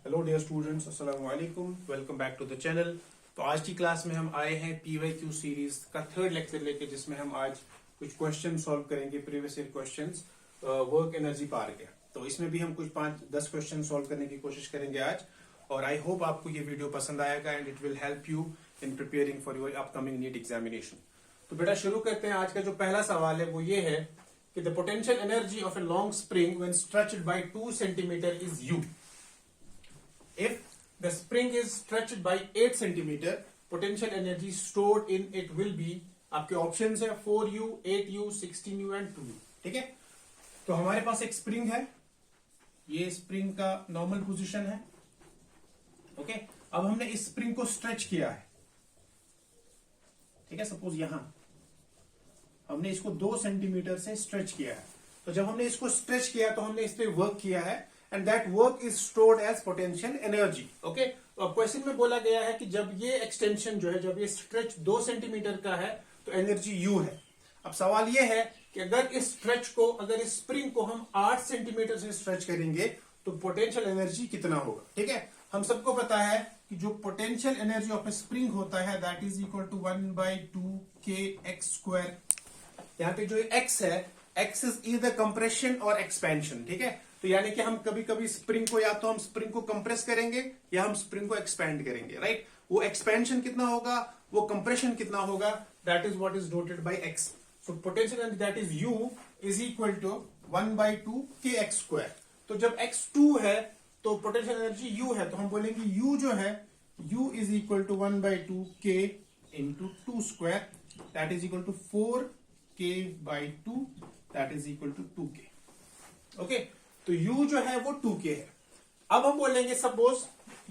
Hello dear students, अस्सलाम वालेकुम, welcome back to the channel. तो आज की क्लास में हम आए हैं PYQ सीरीज का थर्ड लेक्चर लेके, जिसमें हम आज कुछ क्वेश्चन सॉल्व करेंगे, previous year questions work energy power के। तो इसमें भी हम कुछ 5-10 क्वेश्चन सॉल्व करने की कोशिश करेंगे आज, और आई होप आपको ये वीडियो पसंद आएगा and it will help you in preparing for your upcoming NEET examination. तो बेटा शुरू करते हैं। आज का जो पहला सवाल है वो ये है कि the potential energy of a long spring when stretched by 2 centimetre is U. If the spring is stretched by 8 centimeter, potential energy stored in it will be, आपके ऑप्शंस है 4U, 8U, 16U and 2U। ठीक है, तो हमारे पास एक spring है, ये spring का नॉर्मल पोजीशन है। ओके, अब हमने इस स्प्रिंग को स्ट्रेच किया है। ठीक है, सपोज यहां हमने इसको 2 सेंटीमीटर से स्ट्रेच किया है। तो जब हमने इसको स्ट्रेच किया तो हमने इस पे वर्क किया है and that work is stored as potential energy. Okay, तो अब क्वेश्चन में बोला गया है कि जब ये एक्सटेंशन जो है, जब ये स्ट्रेच 2 सेंटीमीटर का है तो एनर्जी U है। अब सवाल ये है कि अगर इस स्ट्रेच को, अगर इस स्प्रिंग को हम 8 सेंटीमीटर से स्ट्रेच करेंगे तो पोटेंशियल एनर्जी कितना होगा। ठीक है, हम सबको पता है कि जो potential energy of a spring होता है that is equal to 1/2kx²। यहाँ पे जो x है, x इज ईदर कंप्रेशन और एक्सपेंशन। ठीक है, तो यानी कि हम कभी कभी स्प्रिंग को, या तो हम स्प्रिंग को कंप्रेस करेंगे या हम स्प्रिंग को एक्सपेंड करेंगे। राइट, वो एक्सपेंशन कितना होगा, वो कंप्रेशन कितना होगा, दैट इज व्हाट इज डोटेड by x। So potential energy that is U is equal to 1/2kx²। तो जब x 2 है तो पोटेंशियल एनर्जी U है, तो हम बोलेंगे U जो है, U is equal to 1/2k into 2² that is equal to 4k/2 that is equal to 2k। Okay, तो U जो है वो 2k है। अब हम बोलेंगे सपोज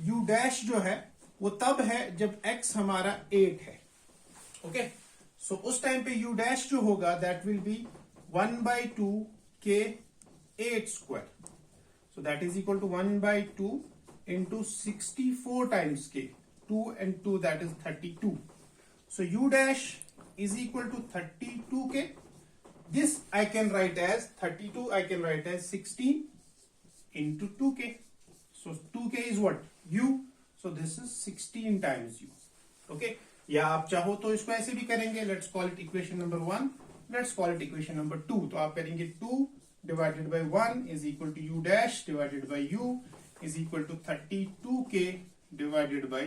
U डैश जो है वो तब है जब x हमारा 8 है। ओके, सो उस टाइम पे U डैश जो होगा that will be 1/2k8²। So that is equal to 1/2 into 64 times k, 2 and 2 that is 32। So U dash is equal to 32k. This I can write as 32, I can write as 16 into 2k. So 2k is what? U. So this is 16 times U. Okay, या आप चाहो तो इसको ऐसे भी करेंगे। Let's call it equation number 1. Let's call it equation number 2. तो आप करेंगे 2 divided by 1 is equal to U dash divided by U is equal to 32k divided by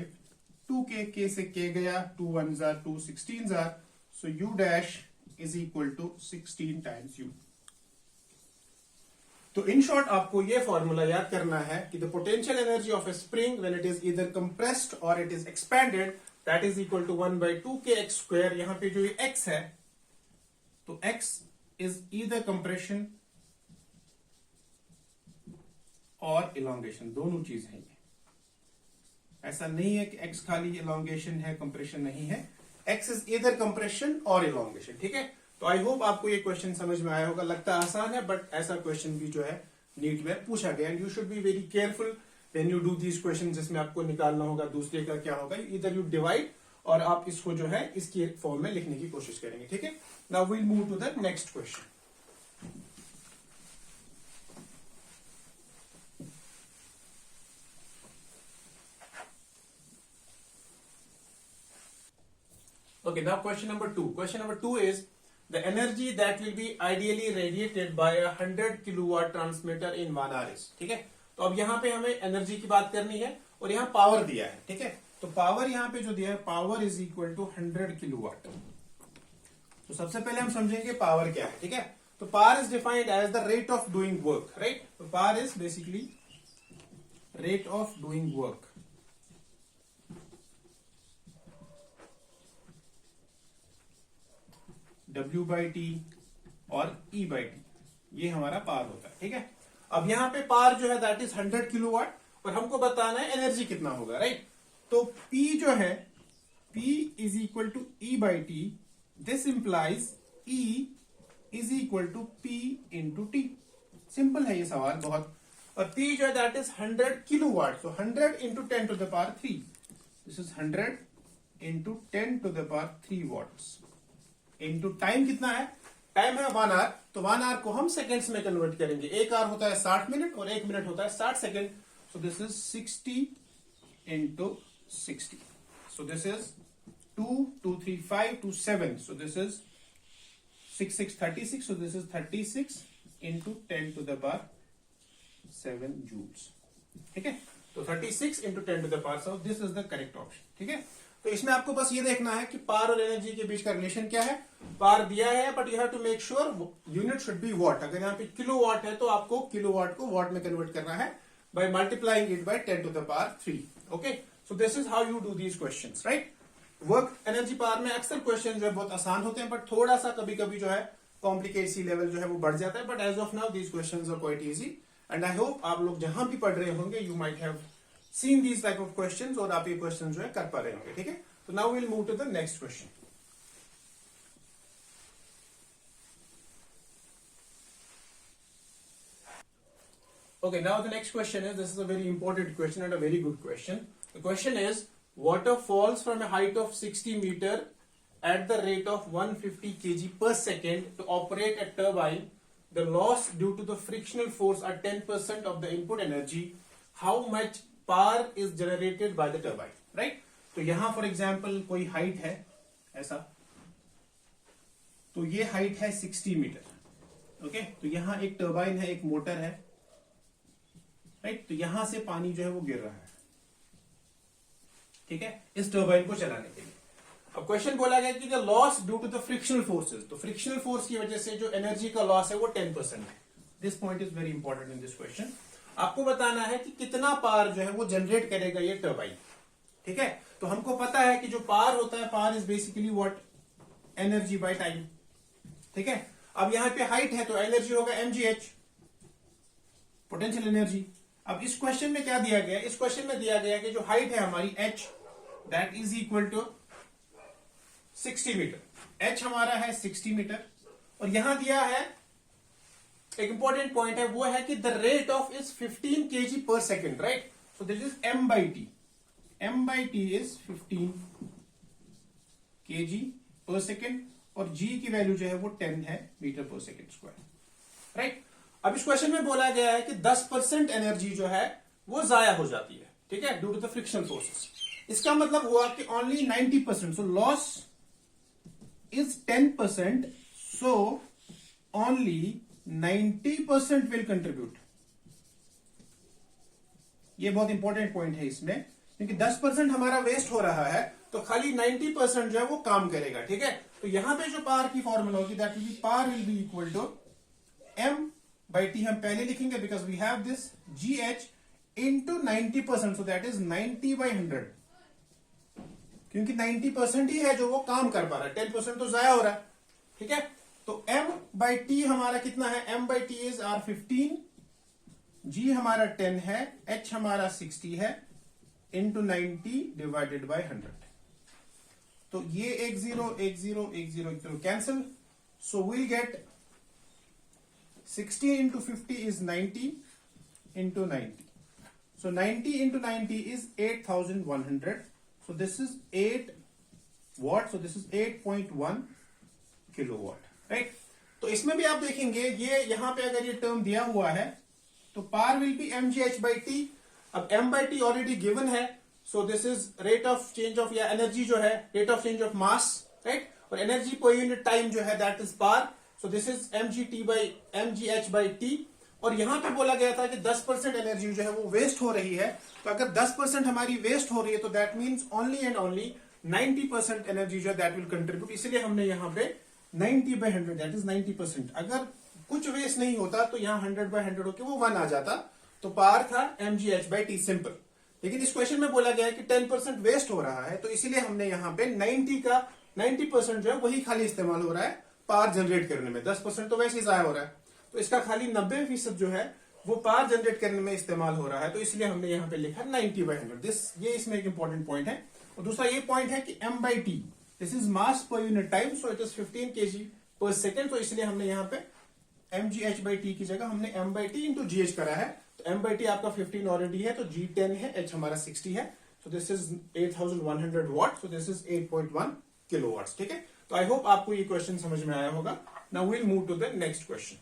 2k. k से k गया, 2 1s are 2 16s are, so U dash is equal to 16 times U. तो in short आपको ये formula याद करना है कि the potential energy of a spring when it is either compressed और it is expanded that is equal to 1/2kx²। यहां पे जो ये x है, तो x इज ईदर कंप्रेशन और इलोंगेशन, दोनों चीज है ये। ऐसा नहीं है कि x खाली इलोंगेशन है, कंप्रेशन नहीं है। x इज ईदर कंप्रेशन और इलोंगेशन। ठीक है, तो आई होप आपको ये क्वेश्चन समझ में आया होगा। लगता आसान है बट ऐसा क्वेश्चन भी जो है नीट में पूछा गया, and you should be very careful when you do these question, जिसमें आपको निकालना होगा दूसरे का क्या होगा। इधर यू डिवाइड और आप इसको जो है इसकी फॉर्म में लिखने की कोशिश करेंगे। ठीक है, now we'll move to the next question. Okay, now question number 2. Question number 2 is the energy that will be ideally radiated by a 100 kilowatt transmitter in 1 hour is. ठीक है, तो अब यहाँ पे हमें एनर्जी की बात करनी है और यहाँ पावर दिया है। ठीक है, तो पावर यहाँ पे जो दिया है, power is equal to 100 kilowatt. तो सबसे पहले हम समझेंगे पावर क्या है। ठीक है, तो power is defined as the rate of doing work. Right, तो power is basically rate of doing work. W/T और E/T, ये हमारा पावर होता है। ठीक है, अब यहाँ पे पावर जो है दैट इज 100 किलोवाट और हमको बताना है एनर्जी कितना होगा। राइट, तो P जो है, P is equal to E/T। This implies E is equal to P into T। Simple है ये सवाल बहुत। और P जो है that is 100 kilowatt, so 100 into 10 to the power 3। This is 100 into 10 to the power 3 watts into time कितना है, time है 1 आवर, तो 1 आवर को हम सेकंड्स में कन्वर्ट करेंगे। 1 आवर होता है 60 मिनट और 1 मिनट होता है 60 second. So this is 60 into 60. So this is 2, 2, 3, 5 to 7. So this is 6, 6, 36. So this is 36 into 10 to the power 7 joules. ठीक है, तो 36 into 10 to the power 7. This is the correct option. ठीक है, तो इसमें आपको बस ये देखना है कि पावर और एनर्जी के बीच का रिलेशन क्या है. पावर दिया है, but you have to make sure unit should be watt. अगर यहाँ पे किलोवाट है तो आपको किलोवाट को वॉट में कन्वर्ट करना है by multiplying it by 10 to the power 3. Okay, so this is how you do these questions, right? Work energy power में अक्सर क्वेश्चन जो है बहुत आसान होते हैं, बट थोड़ा सा कभी कभी जो है कॉम्प्लिकेसी लेवल जो है वो बढ़ जाता है. But as of now these questions are quite easy, and I hope आप लोग जहां भी पढ़ रहे होंगे you might have seen these type of questions और आप ये क्वेश्चन जो है कर पा रहे होंगे. ठीक है, तो now will move to the next question. Okay, now the next question is, this is a very important question and a very good question. The question is, water falls from a height of 60 meter at the rate of 150 kg per second to operate a turbine. The loss due to the frictional force are 10% of the input energy. How much power is generated by the turbine? Right? तो यहाँ for example कोई height है ऐसा, तो ये height है 60 metre. Okay? तो यहाँ एक टर्बाइन है, एक मोटर है, राइट. तो यहां से पानी जो है वो गिर रहा है. ठीक है, इस टर्बाइन को चलाने के लिए. अब क्वेश्चन बोला गया कि the loss due to the frictional forces, तो फ्रिक्शनल फोर्स की वजह से जो एनर्जी का लॉस है वो 10% है. This point is very important in this question. आपको बताना है कि कितना पावर जो है वो जनरेट करेगा ये टर्बाइन. ठीक है, तो हमको पता है कि जो पावर होता है, power is basically what, energy by time. ठीक है, अब यहां पे हाइट है तो एनर्जी होगा mgh, पोटेंशियल एनर्जी. अब इस क्वेश्चन में क्या दिया गया, इस क्वेश्चन में दिया गया कि जो हाइट है हमारी h, that is equal to 60 metre. h हमारा है 60 मीटर, और यहां दिया है एक इंपॉर्टेंट पॉइंट है, वो है कि the rate of is 15 kg पर second. Right, so this is m by t. m by t is 15 kg पर सेकेंड, और g की वैल्यू जो है वो 10 है मीटर पर सेकेंड स्क्वायर. राइट, अब इस क्वेश्चन में बोला गया है कि 10% एनर्जी जो है वो जाया हो जाती है. ठीक है, due to the frictional forces. इसका मतलब हुआ कि only 90%, so loss is 10%, so only 90% will contribute. ये बहुत इंपॉर्टेंट पॉइंट है इसमें, क्योंकि 10% हमारा वेस्ट हो रहा है, तो खाली 90% जो है वो काम करेगा. ठीक है, तो यहां पे जो पावर की फॉर्मूला होगी, that will be power will be equal to m by t हम पहले लिखेंगे because we have this gh into 90%, so that is 90 by 100, क्योंकि 90% ही है जो वो काम कर पा रहा है, 10% तो जाया हो रहा है. ठीक है, तो m by t हमारा कितना है, m by t is r 15, g हमारा 10 है, h हमारा 60 है, into 90 divided by 100. तो ये 1 0 1 0 1 0 1 0 cancel, so we'll get 60 into 50 is 90 into 90. So 90 into 90 is 8100. So this is 8 watt. So this is 8.1 kilowatt. Right? तो इसमें भी आप देखेंगे ये यहां पे अगर ये टर्म दिया हुआ है तो power will B mgh by t. अब m by t already given है. So this is rate of change of या एनर्जी जो है, rate of change of mass. Right? और एनर्जी पर यूनिट टाइम जो है that is power. So this is mgh by t. और यहां पे बोला गया था कि 10% एनर्जी जो है वो वेस्ट हो रही है. तो अगर 10% हमारी वेस्ट हो रही है तो that means only and only 90% energy जो है दैट विल कंट्रीब्यूट. इसलिए हमने यहां पे 90 by 100, दैट इज 90%. अगर कुछ वेस्ट नहीं होता तो यहाँ 100 by 100 होके वो 1 आ जाता. तो पावर था mgh by t, सिंपल. लेकिन इस क्वेश्चन में बोला गया है कि 10% वेस्ट हो रहा है, तो इसीलिए हमने यहाँ पे 90% जो है वही खाली इस्तेमाल हो रहा है पावर जनरेट करने में. 10% तो वैसे ही जाया हो रहा है, तो इसका खाली 90% जो है वो पावर जनरेट करने में इस्तेमाल हो रहा है. तो इसलिए हमने यहाँ पे लिखा 90 by 100. ये इसमें एक इंपॉर्टेंट पॉइंट है. और दूसरा ये पॉइंट है कि m by t, this is mass per unit time, so it is 15 kg पर सेकेंड. तो इसलिए हमने यहाँ पे mgh by t की जगह हमने m by t into gh करा है. तो m by t आपका 15 ऑलरेडी है, तो g 10 है, h हमारा 60 है. So this is 8100 what. So this is 8.1 kilowatts. ठीक है, तो आई होप आपको ये क्वेश्चन समझ में आया होगा. Now will move to the next question.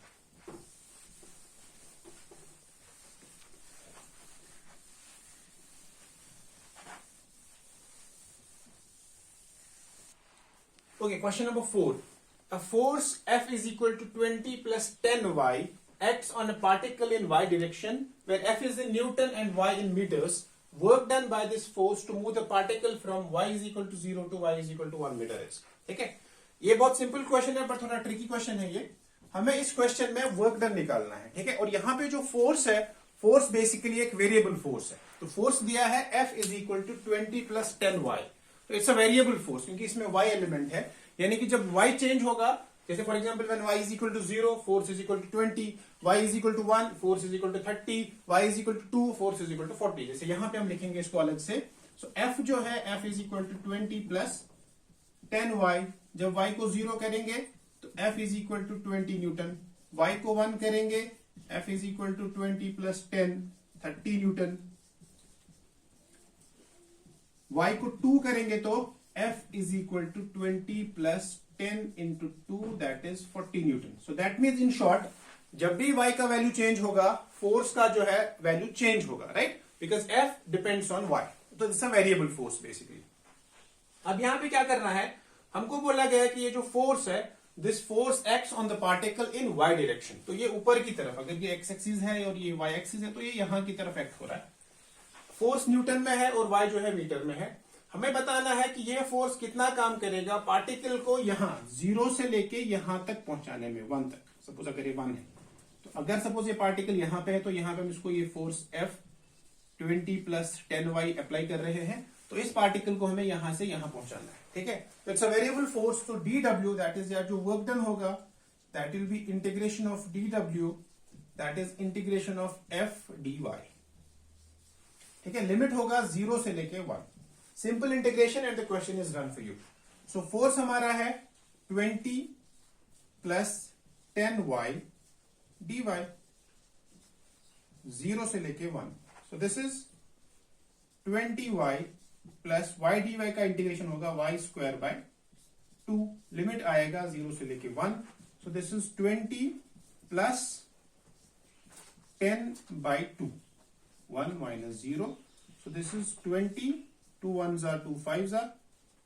Okay, question number 4, a force F is equal to 20 plus 10y acts on a particle in y direction where F is in Newton and y in meters. Work done by this force to move the particle from y is equal to 0 to y is equal to 1 meter is. ठीक है, ये बहुत simple question है पर थोड़ा tricky question है ये. हमें इस क्वेश्चन में वर्क डन निकालना है. ठीक है, और यहाँ पे जो फोर्स है, फोर्स बेसिकली एक वेरिएबल फोर्स है. तो फोर्स दिया है F is equal to 20 plus 10y. तो इट्स अ वेरिएबल फोर्स क्योंकि इसमें y एलिमेंट है, यानी कि जब y चेंज होगा, जैसे for example when y is equal to 0 force is equal to 20, y is equal to 1 force is equal to 30, y is equal to 2 force is equal to 40. जैसे यहां पे हम लिखेंगे इसको अलग से. सो F जो है F is equal to 20 plus 10y. जब y को 0 करेंगे तो F is equal to 20 newton. y को 1 करेंगे F is equal to 20 plus 10 30 newton. y को 2 करेंगे तो F is equal to 20 plus 10 into 2 that is 40 newton. So that means in short, जब भी y का वैल्यू चेंज होगा फोर्स का जो है वैल्यू चेंज होगा, right, because F depends on y. तो this a variable force basically. अब यहां पे क्या करना है, हमको बोला गया है कि ये जो फोर्स है, this force acts on the particle in y direction. तो ये ऊपर की तरफ, अगर ये x एक्सिस है और ये y एक्सिस है तो ये यहां की तरफ एक्ट हो रहा है. फोर्स न्यूटन में है और y जो है मीटर में है. हमें बताना है कि ये फोर्स कितना काम करेगा पार्टिकल को यहां 0 से लेके यहां तक पहुंचाने में, 1 तक. सपोज अगर ये 1 है तो अगर सपोज ये पार्टिकल यहां पे है तो यहां पे हम इसको ये force F 20 plus 10y apply कर रहे हैं. तो इस पार्टिकल को हमें यहां से यहां पहुंचाना है. ठीक है, तो इट्स अ वेरिएबल फोर्स. तो dw दैट इज यार जो वर्क डन होगा that will B integration of dw that is integration of F dy. ठीक है, लिमिट होगा 0 से लेके 1. Simple integration and the question is run for you. So force हमारा है 20 प्लस 10y dy 0 से लेके 1. So this is 20y plus y dy का इंटीग्रेशन होगा y स्क्वायर बाय 2. लिमिट आएगा 0 से लेके 1. So this is 20 plus 10 by 2. 1 minus 0. So this is 20. 2 ones are 2 5s are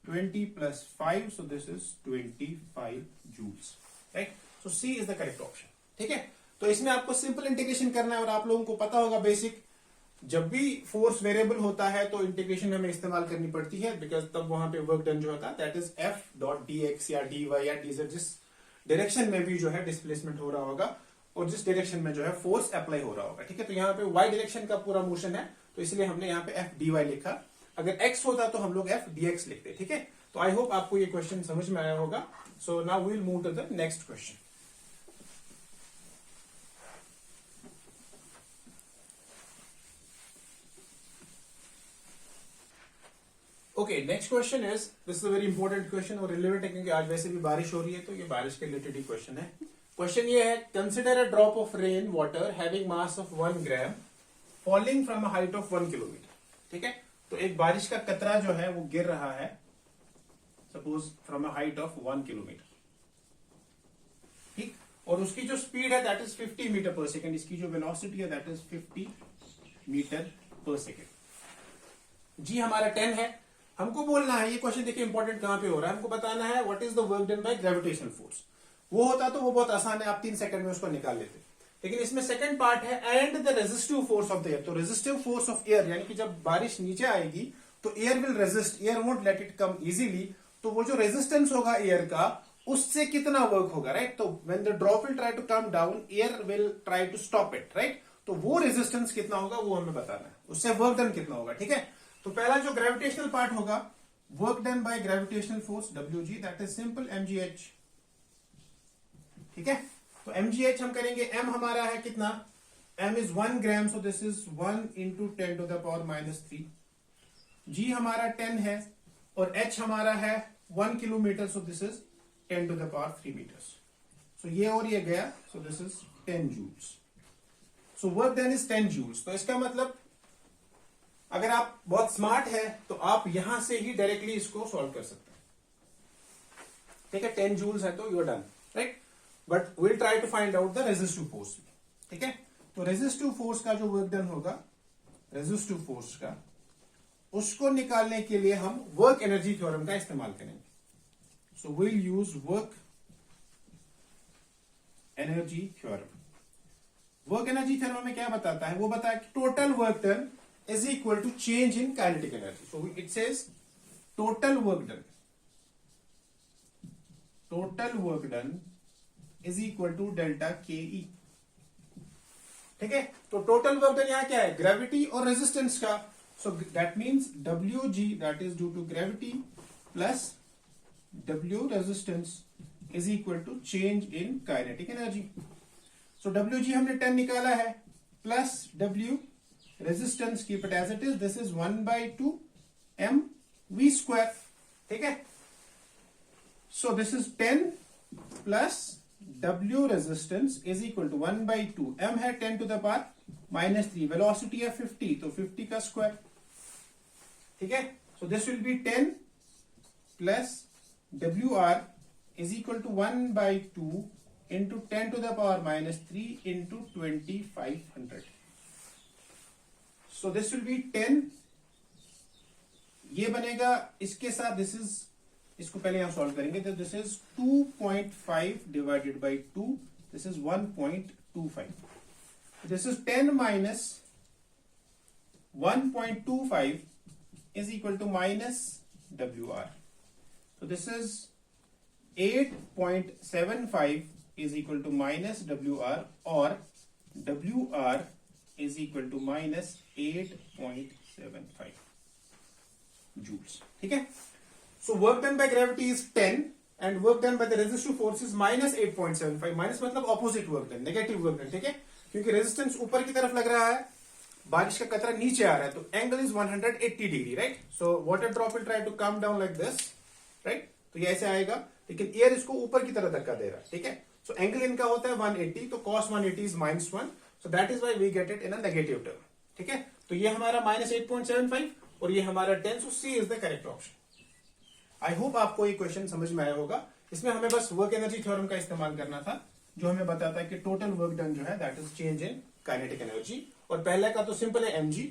20 plus 5. So this is 25 joules. Right? So C is the correct option. ठीक है, तो इसमें आपको सिंपल इंटीग्रेशन करना है और आप लोगों को पता होगा बेसिक, जब भी फोर्स वेरिएबल होता है तो इंटीग्रेशन हमें इस्तेमाल करनी पड़ती है, बिकॉज तब वहां पे वर्क डन जो होता है that is F dot dx या dy या dz, जिस डायरेक्शन में भी जो है डिस्प्लेसमेंट हो रहा होगा और जिस डायरेक्शन में जो है फोर्स अप्लाई हो रहा होगा. ठीक है, तो यहाँ पे y डायरेक्शन का पूरा मोशन है तो इसलिए हमने यहाँ पे F dy लिखा. अगर x होता तो हम लोग F dx लिखते. ठीक है, तो आई होप आपको ये क्वेश्चन समझ में आया होगा. So now we will move to the next question. Okay, next question is, this is a very important question और रिलेवेंट है क्योंकि आज वैसे भी बारिश हो रही है तो ये बारिश के रिलेटेड ही क्वेश्चन है. क्वेश्चन ये है, consider a drop of rain water having mass of 1 gram falling from a height of 1 kilometre. ठीक है, तो एक बारिश का कतरा जो है वो गिर रहा है suppose from a height of 1 kilometre. ठीक, और उसकी जो स्पीड है दैट इज 50 मीटर पर सेकेंड. इसकी जो वेलोसिटी है दैट इज 50 मीटर पर सेकेंड. जी हमारा 10 है. हमको बोलना है, ये क्वेश्चन देखिए इंपॉर्टेंट कहां पे हो रहा है, हमको बताना है what is the work done by gravitational force. वो होता तो वो बहुत आसान है, आप 3 सेकंड में उसको निकाल लेते. लेकिन इसमें सेकंड पार्ट है and the resistive force of the air. तो रेजिस्टिव फोर्स ऑफ एयर यानी कि जब बारिश नीचे आएगी तो air will resist, air won't let it come easily. तो वो जो रेजिस्टेंस होगा एयर का उससे कितना वर्क होगा, राइट. तो when the drop will try to come down air will try to stop it, right. तो वो रेजिस्टेंस कितना होगा वो हमें बताना है, उससे वर्क डन कितना होगा. ठीक है, तो पहला जो ग्रेविटेशनल पार्ट होगा, work done by gravitational force WG that is simple mgh. ठीक है, तो mgh हम करेंगे, m हमारा है कितना, m is 1 gram, so this is 1 into 10 to the power -3. g हमारा 10 है और h हमारा है 1 kilometre, so this is 10 to the power 3 metres. So ये और ये गया, so this is 10 joules. So work done is 10 joules. तो इसका मतलब अगर आप बहुत स्मार्ट है तो आप यहां से ही डायरेक्टली इसको सॉल्व कर सकते हैं. ठीक है, 10 जूल्स है तो you are done, right. But will try to find out the resistive force. ठीक है, तो रेजिस्टिव फोर्स का जो वर्क डन होगा, रेजिस्टिव फोर्स का, उसको निकालने के लिए हम वर्क एनर्जी थ्योरम का इस्तेमाल करेंगे. So we'll use work energy theorem. Work energy theorem में क्या बताता है? वो बताया कि total work done is equal to change in kinetic energy. So it says total work done is equal to delta K E. ठीक है, तो टोटल वर्क डन यहां क्या है? ग्रेविटी और रेजिस्टेंस का. So that means W G that is due to gravity plus W resistance is equal to change in kinetic energy. So W G हमने 10 निकाला है प्लस डब्ल्यू रेजिस्टेंस की, but as it is this is 1/2 M V square. ठीक है, so this is 10 plus W resistance is equal to 1/2 M है 10 to the power -3. Velocity है 50, तो 50 का स्क्वायर. ठीक है, so this will be 10 plus W R is equal to 1/2 into 10 to the power -3 into 2500. So this will be 10. ये बनेगा इसके साथ, दिस इज, इसको पहले हम सॉल्व करेंगे. तो this is 2.5 divided by 2, this is 1.25. This is 10 minus 1.25 is equal to minus WR. So this is 8.75 is equal to minus WR, or WR is equal to minus 8.75 joules. ठीक है, so work done by gravity is 10 and work done by the resistive force is minus 8.75. Minus मतलब opposite work done, negative work done. ठीक है, क्योंकि resistance ऊपर की तरफ लग रहा है, बारिश का कतरा नीचे आ रहा है, तो angle is 180 degree. Right, so water drop will try to come down like this. Right, तो ये ऐसे आएगा, लेकिन एयर इसको ऊपर की तरफ धक्का दे रहा है. ठीक है, सो एंगल इनका होता है 180, तो cos 180 इज -1. So that is why we get it in a negative term. ठीक है, तो ये हमारा -8.75 और ये हमारा 10. So C is the correct option. I hope आपको ये क्वेश्चन समझ में आया होगा. इसमें हमें बस वर्क एनर्जी थ्योरम का इस्तेमाल करना था, जो हमें बताता है कि टोटल वर्क डन जो है that is change in kinetic energy, और पहले का तो सिंपल है mgh.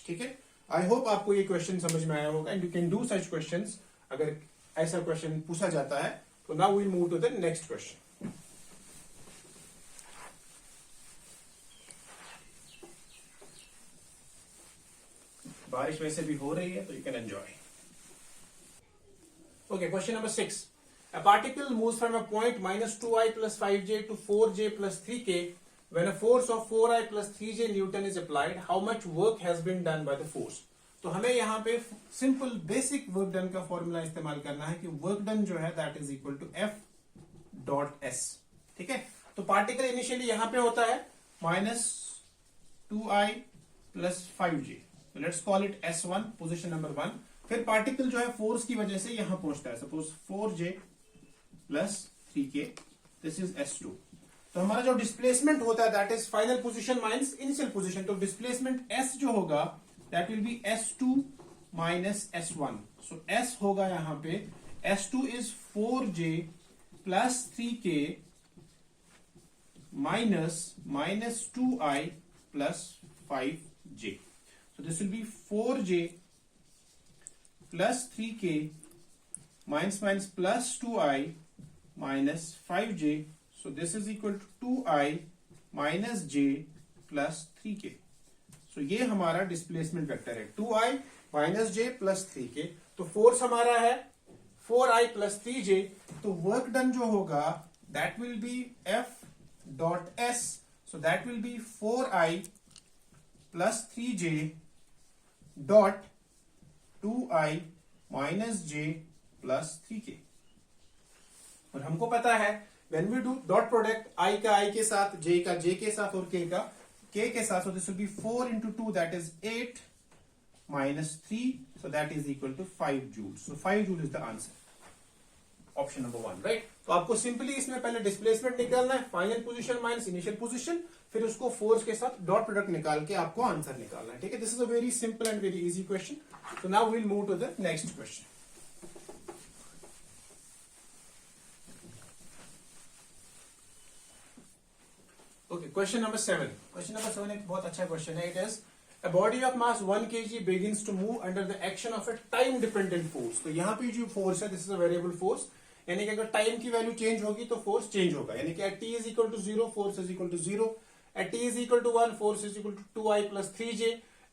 ठीक है, आई होप आपको ये क्वेश्चन समझ में आया होगा and you can do such questions अगर ऐसा क्वेश्चन पूछा जाता है. तो now we'll move to the next question. बारिश वैसे भी हो रही है, तो you can enjoy. Okay, question number 6. A particle moves from a point -2i plus 5j to 4j plus 3k when a force of 4i plus 3j Newton is applied. How much work has been done by the force? तो हमें यहाँ पे simple basic work done का formula इस्तेमाल करना है कि work done जो है that is equal to F.S. ठीक है, तो पार्टिकल इनिशियली यहाँ पे होता है -2i plus 5j. Let's call it S1, position number 1. फिर पार्टिकल जो है फोर्स की वजह से यहां पहुंचता है, suppose 4j plus 3k, this is S2. तो हमारा जो डिस्प्लेसमेंट होता है that is final position minus initial position. तो डिस्प्लेसमेंट S जो होगा that will B S2 minus S1. So S होगा यहां पे S2 is 4j plus 3k minus 2i plus 5j. So this will be 4j plus 3k minus plus 2i minus 5j. So this is equal to 2i minus j plus 3k. So ये हमारा displacement vector है 2i minus j plus 3k. तो force हमारा है 4i plus 3j. तो work done जो होगा that will be F dot S. So that will be 4i plus 3j dot 2i minus j plus 3k. और हमको पता है when we do dot product i का i के साथ, j का j के साथ और k का k के साथ, so this will be 4 into 2 that is 8 minus 3, so that is equal to 5 joules. So 5 joule is the answer. Option number 1, right? तो आपको सिंपली इसमें पहले डिस्प्लेसमेंट निकालना है, final position minus initial position, फिर उसको फोर्स के साथ डॉट प्रोडक्ट निकाल के आपको आंसर निकालना है. ठीक है, this is a very simple and very easy question. So now we'll move to the next question. Okay, question number 7. Question number 7 एक बहुत अच्छा क्वेश्चन है. It is A body of mass 1 kg begins to move under the action of a time dependent force. तो यहाँ पे जो force है, this is a variable force, यानी कि अगर टाइम की वैल्यू चेंज होगी तो फोर्स चेंज होगा, यानी कि at T is equal to 0 force is equal to 0, at T is equal to 1 force is equal to 2i plus 3j,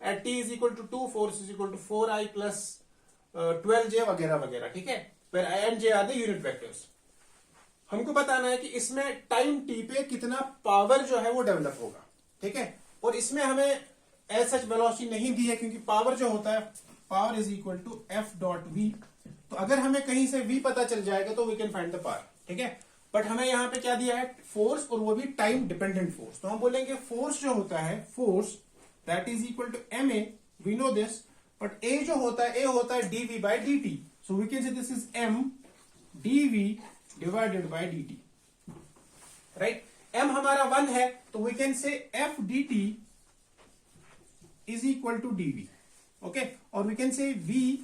at T is equal to 2 force is equal to 4i plus 12j वगैरह वगैरह, ठीक है। फिर i and j are the unit vectors. हमको बताना है कि इसमें टाइम टी पे कितना पावर जो है वो डेवलप होगा, ठीक है। और इसमें हमें एज सच वेलोसिटी नहीं दी है, क्योंकि पावर जो होता है power is equal to F dot V. तो अगर हमें कहीं से वी पता चल जाएगा तो we can find the power, ठीक है। बट हमें यहाँ पे क्या दिया है, फोर्स, और वो भी टाइम डिपेंडेंट फोर्स। तो हम बोलेंगे फोर्स जो होता है, force that is equal to M A, we know this, but A जो होता है, ए होता है DV by D T. So we can say this is M DV divided by D T, right. M हमारा 1 है, तो we can say F D T is equal to DV, okay. और we can say v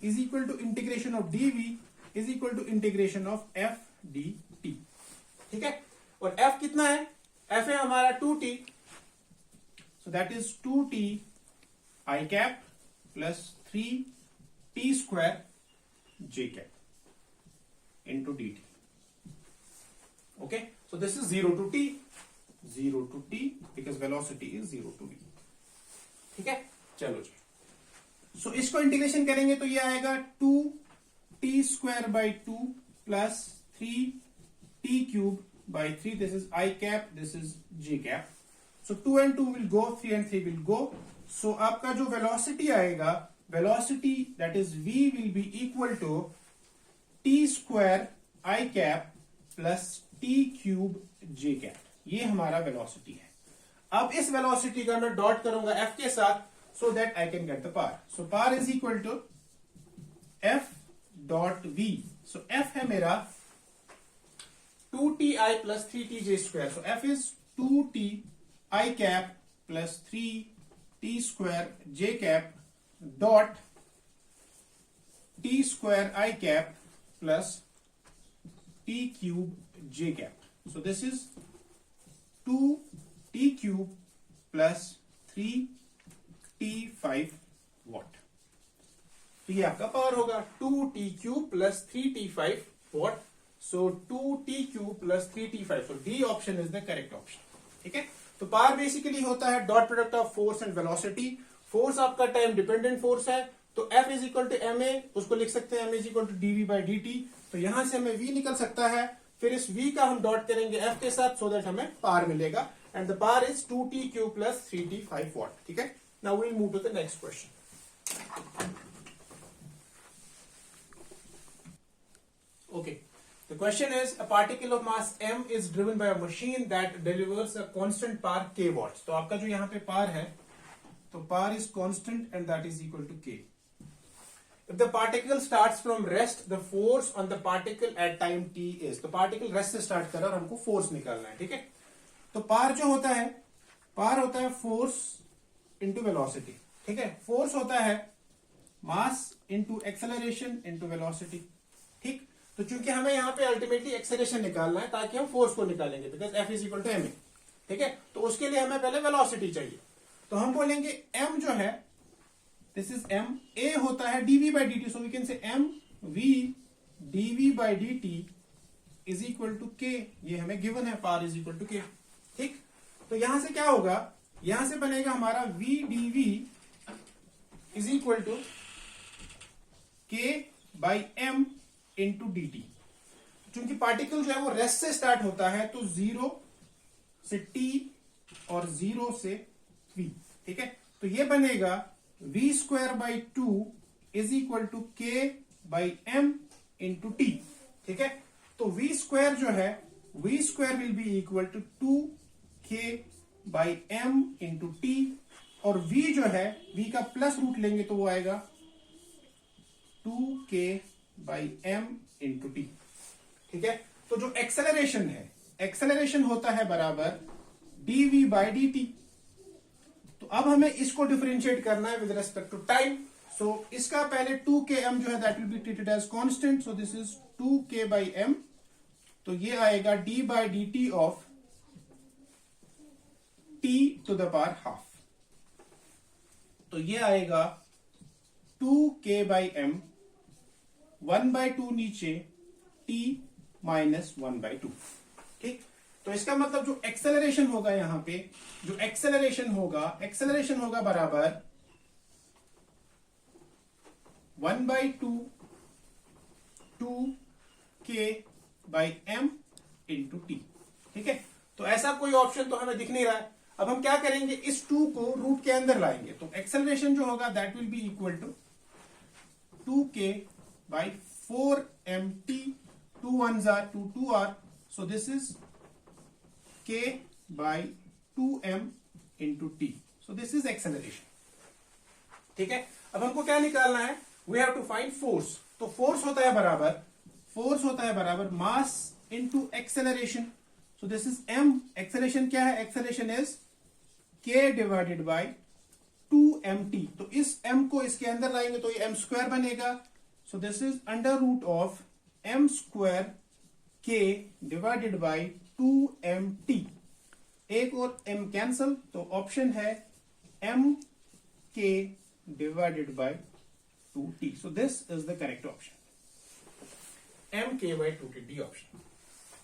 is equal to integration of dv is equal to integration of F D T, ठीक है। और f कितना है, f है हमारा 2t, so that is 2t I cap plus 3t square j cap into dt, okay. So this is 0 to t because velocity is 0 to v, ठीक है। चलो जी, सो इसको इंटीग्रेशन करेंगे तो ये आएगा 2t square by 2 plus 3t cube by 3, this is I cap, this is j cap. So 2 and 2 will go, 3 and 3 will go. So आपका जो वेलोसिटी आएगा, velocity that is v will be equal to t square I cap plus t cube j cap. ये हमारा velocity है। अब इस velocity का मैं डॉट करूंगा f के साथ, so that I can get the power. So power is equal to F dot V. So F है मेरा 2ti plus 3tj square. So F is 2ti cap plus 3t square j cap dot t square I cap plus t cube j cap. So this is 2t cube plus 3t5 watt. तो ये आपका power होगा 2t cube plus 3t5 watt. So 2t cube plus 3t5, so D option is the correct option, ठीक है। तो power basically होता है dot product of force and velocity. Force आपका टाइम डिपेंडेंट फोर्स है, तो F is equal to M A, उसको लिख सकते हैं m is equal to DV by D T. तो यहां से हमें v निकल सकता है, फिर इस v का हम डॉट करेंगे F के साथ, सो दैट हमें पावर मिलेगा, and the power is 2t cube plus 3t5 what, ठीक है। Now we'll move to the next question. Okay. The question is, a particle of mass m is driven by a machine that delivers a constant power k watts. तो आपका जो यहाँ पे power है, तो power is constant and that is equal to k. If the particle starts from rest, the force on the particle at time t is. तो particle rest से start कर रहा है और हमको force निकालना है, ठीक है। तो power जो होता है, power होता है force इंटू वेलोसिटी, ठीक है। फोर्स होता है मास इंटू एक्सेलरेशन इंटू वेलोसिटी, ठीक। तो चूंकि हमें यहाँ पे अल्टीमेटली एक्सेलरेशन निकालना है ताकि हम फोर्स को निकालेंगे, because F is equal to M A, ठीक है। तो उसके लिए हमें पहले वेलोसिटी चाहिए, तो हम बोलेंगे एम जो है, दिस इज एम, ए होता है DV by D T, so we can say M V DV by D T is equal to K. ये हमें गिवन है, पावर इज इक्वल टू के, ठीक। तो यहां से क्या होगा, यहां से बनेगा हमारा v dv is equal to k by M into D T. चूंकि पार्टिकल जो है वो रेस्ट से स्टार्ट होता है, तो 0 से t और 0 से v, ठीक है। तो ये बनेगा v square by 2 is equal to k by M into T, ठीक है। तो v स्क्वायर जो है, v square will be equal to 2k by M into T, और v जो है, v का प्लस रूट लेंगे तो वो आएगा 2k by M into T, ठीक है। तो जो एक्सेलरेशन है, एक्सेलरेशन होता है बराबर dv बाई डी टी। तो अब हमें इसको डिफरेंशिएट करना है with respect to time. So इसका पहले 2km जो है that will be treated as constant, so this is 2k by M. तो ये आएगा d by D T of t to the power half. तो ये आएगा 2k बाई एम, 1/2 नीचे, टी माइनस 1/2। ठीक, तो इसका मतलब जो एक्सेलरेशन होगा यहां पे, जो एक्सेलरेशन होगा बराबर 1/2 2k/m इंटू टी। ठीक है, तो ऐसा कोई ऑप्शन तो हमें दिख नहीं रहा है। अब हम क्या करेंगे, इस 2 को रूट के अंदर लाएंगे, तो एक्सेलरेशन जो होगा that will be equal to 2k/4mt, 2 1s are 2 2r, so this is k/2m into t, so this is acceleration। ठीक है, अब हमको क्या निकालना है, we have to find force. तो फोर्स होता है बराबर mass into acceleration, so this is m। Acceleration क्या है, acceleration is k divided by 2mt। तो इस m को इसके अंदर लाएंगे तो ये m स्क्वायर बनेगा, so this is under root of m square k divided by 2mt। एक और m कैंसल, तो ऑप्शन है m k divided by 2t, so this is the correct option, mk/2t D option.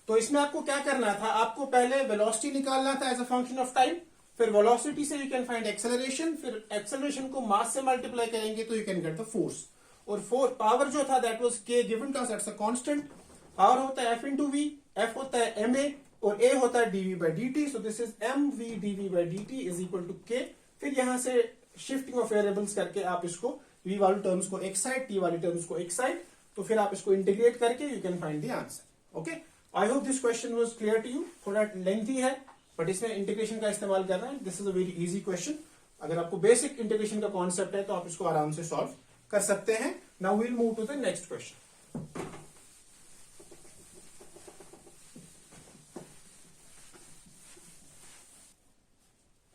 तो इसमें आपको क्या करना था, आपको पहले वेलोसिटी निकालना था as a function of time, फिर वेलोसिटी से यू कैन फाइंड एक्सेलरेशन, फिर एक्सेलरेशन को मास से मल्टीप्लाई करेंगे तो you can get the force. और पावर जो था that was k given to us as a constant. Power होता है f इंटू वी, f होता है ma और a होता है dv/dt, so this is mv dv/dt is equal to k। फिर यहां से शिफ्टिंग ऑफ वेरिएबल्स करके आप इसको v वाली टर्म्स को एक साइड, t वाली टर्म्स को एक साइड, तो फिर आप इसको इंटीग्रेट करके you can find the answer. Okay, I hope this question was clear to you. थोड़ा लेंथी है बट इसमें इंटीग्रेशन का इस्तेमाल करना है। This is a very easy question. अगर आपको बेसिक इंटीग्रेशन का कॉन्सेप्ट है तो आप इसको आराम से सॉल्व कर सकते हैं। Now we'll move to the next question.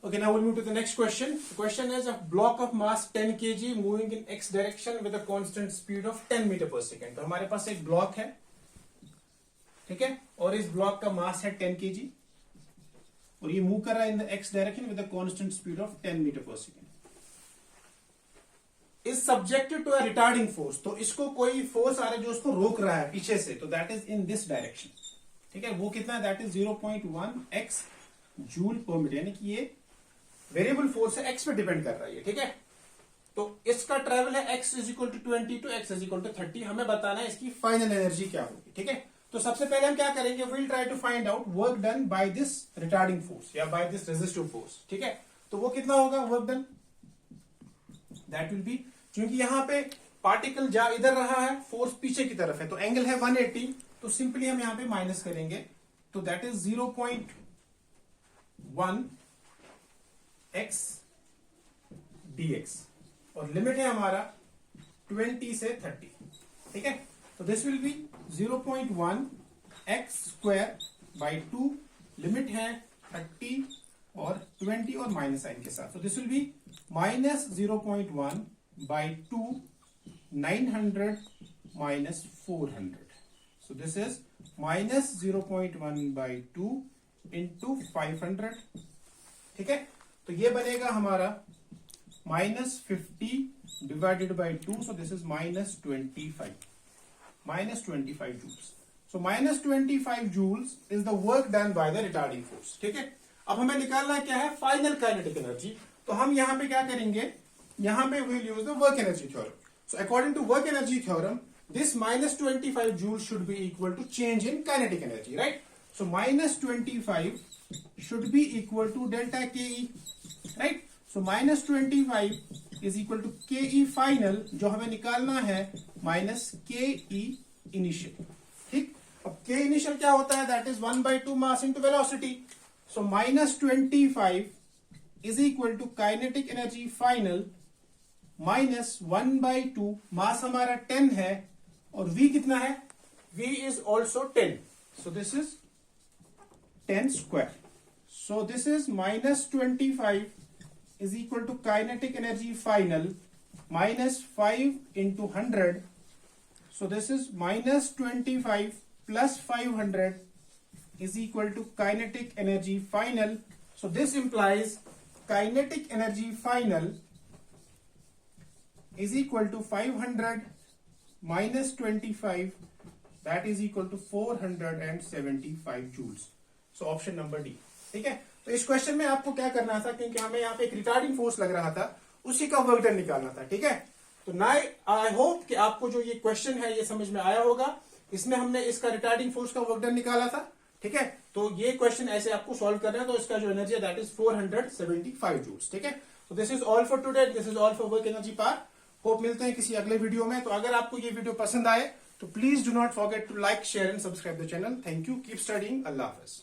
Okay, now we'll move to the next question. The question is a block of mass 10 kg moving in x direction with a constant speed of 10 metre पर second. तो हमारे पास एक block है, ठीक है, और इस block का मास है 10 kg और ये मूव कर रहा है in the x direction with a constant speed of 10 metre पर second. Is subjected to a retarding force, तो इसको कोई फोर्स आ रहा है जो उसको रोक रहा है पीछे से, तो that is in this direction. ठीक है, वो कितना है, दैट इज 0.1 x जूल पर मीटर, यानी कि ये वेरिएबल फोर्स है, x पे डिपेंड कर रहा है। ठीक है, तो इसका ट्रेवल है x is equal to 20 to x is equal to 30। हमें बताना है इसकी फाइनल एनर्जी क्या होगी। ठीक है, तो सबसे पहले हम क्या करेंगे, will try to find out work done by this retarding force या बाय दिस रेजिस्टिव फोर्स। ठीक है, तो वो कितना होगा work done, that will be, क्योंकि यहां पे पार्टिकल जा इधर रहा है, फोर्स पीछे की तरफ है, तो एंगल है 180, तो सिंपली हम यहां पे माइनस करेंगे, तो दैट इज 0.1 x dx और लिमिट है हमारा 20 से 30। ठीक है, तो this will B 0.1 x square by 2, limit है 30 और 20 और माइनस साइन के साथ, तो this will be minus 0.1 by 2, 900 minus 400, so this is minus 0.1 by 2 into 500। ठीक है, तो ये बनेगा हमारा -50 divided by 2, so this is -25 joules. So -25 joules is the work done by the retarding force. ठीक है, अब हमें निकालना क्या है, फाइनल काइनेटिक एनर्जी। तो हम यहां पे क्या करेंगे, यहां पे will use the work energy theorem. So according to work energy theorem, this -25 joule should be equal to change in kinetic energy, right. So -25 should be equal to delta KE, right? So -25 is equal to KE final, जो हमें निकालना है, minus KE initial। ठीक, अब K initial क्या होता है, that is 1/2 mass into velocity। So -25 is equal to kinetic energy final minus 1/2, mass हमारा 10 है और V कितना है, V is also 10, so this is 10 square। So this is -25 is equal to kinetic energy final minus 5 into 100. So this is -25 plus 500 is equal to kinetic energy final. So this implies kinetic energy final is equal to 500 minus 25 that is equal to 475 joules. So option number D. ठीक है, तो इस question में आपको क्या करना था, क्योंकि हमें यहाँ पे एक रिटार्डिंग फोर्स लग रहा था, उसी का वर्क डन निकालना था। ठीक है, तो ना आई होप कि आपको जो ये क्वेश्चन है ये समझ में आया होगा। इसमें हमने इसका रिटार्डिंग फोर्स का वर्क डन निकाला था। ठीक है, तो ये क्वेश्चन ऐसे आपको सॉल्व करना है। तो इसका जो एनर्जी है दैट इज 475 जूल्स। ठीक है, तो this is all for today, this is all for work energy part. Hope मिलते हैं किसी अगले वीडियो में। तो अगर आपको ये वीडियो पसंद आए तो please do not forget to like, share and subscribe the channel. Thank you, keep studying, अल्लाह हाफिज।